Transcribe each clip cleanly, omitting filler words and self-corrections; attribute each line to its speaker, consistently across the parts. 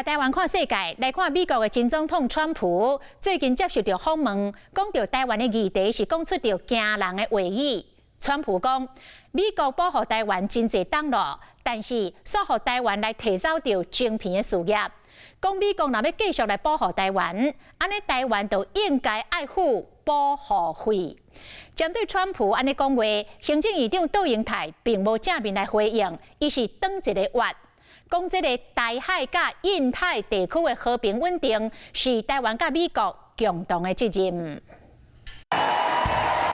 Speaker 1: 来台湾看世界，来看美国的前总统川普最近接受到访问，讲到台湾的议题是讲出到惊人的话语。川普讲，美国保护台湾真侪挡路，但是煞互台湾来提走到晶片的事业。讲美国若要继续来保护台湾，安尼台湾就应该爱付保护费。针对川普安尼讲话，行政院长杜英泰并无正面来回应，伊是当一个话。讲这个台海甲印太地区的和平稳定是台湾甲美国共同的责任。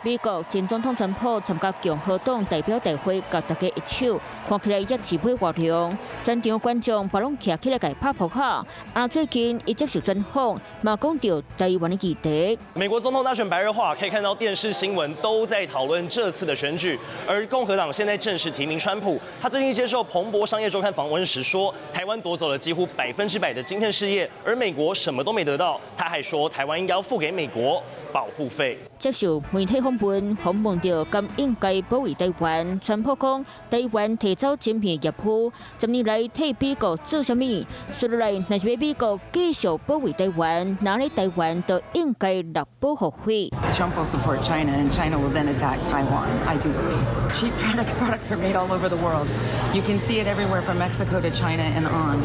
Speaker 2: 美国前总统川普参加共和党代表大会，甲大家一手，看起来也自配活量。全场观众别拢徛起来甲拍扑克。最近伊接受专访，嘛讲到台湾的议题。
Speaker 3: 美国总统大选白热化，可以看到电视新闻都在讨论这次的选举。而共和党现在正式提名川普，他最近接受彭博商业周刊访问时说，台湾夺走了几乎100%的晶片事业，而美国什么都没得到。他还说，台湾应该要付给美国保护费。
Speaker 2: 接受媒体访问到敢应该保卫台湾，川普讲台湾提走晶片业务，10年来替美国做什么？说来，若是要美国继续保卫台湾，那咧台湾就应该纳保护费。
Speaker 4: Trump will support China, and China will then attack Taiwan. I do believe cheap products are made all over the world. You can see it everywhere from Mexico to China and on.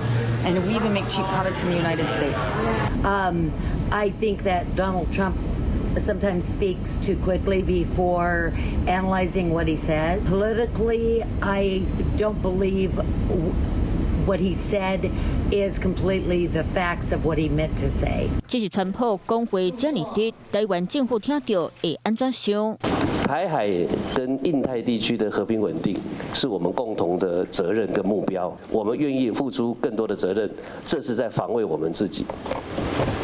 Speaker 4: And we even make cheap products in the United States.
Speaker 5: I think that Donald Trump sometimes speaks too quickly before analyzing what he says. Politically, I don't believe what he said is completely the facts of what he meant to say.
Speaker 2: 这是川普讲话这么直，台湾政府听到会安怎想？
Speaker 6: 台海跟印太地区的和平稳定是我们共同的责任跟目标，我们愿意付出更多的责任，这是在防卫我们自己。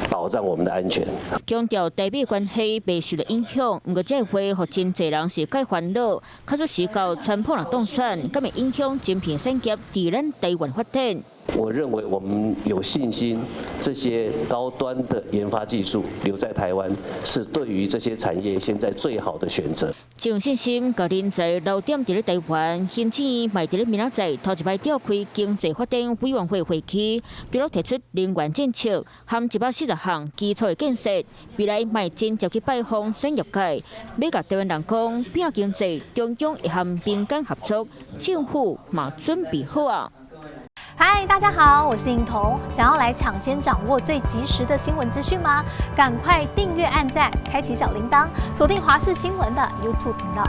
Speaker 6: 保障我们的安全。
Speaker 2: 强调台美关系未受到影响，不过这会让真侪人是介烦恼。卡出时到川普若当选，敢会影响晶片产业伫咱台湾发展？
Speaker 6: 我认为我们有信心，这些高端的研发技术留在台湾，是对于这些产业现在最好的选择。
Speaker 2: 有信心，甲人才留点伫咧台湾，因此卖伫咧明仔载头一摆召开经济发展委员会会期，比如提出能源政策含140项基础的建设，未来卖真就去拜访产业界，要甲台湾人讲，拼经济，中央会和民间合作，政府嘛准备好啊。
Speaker 7: 嗨，大家好，我是颖彤。想要来抢先掌握最及时的新闻资讯吗？赶快订阅、按赞、开启小铃铛，锁定华视新闻的 YouTube 频道。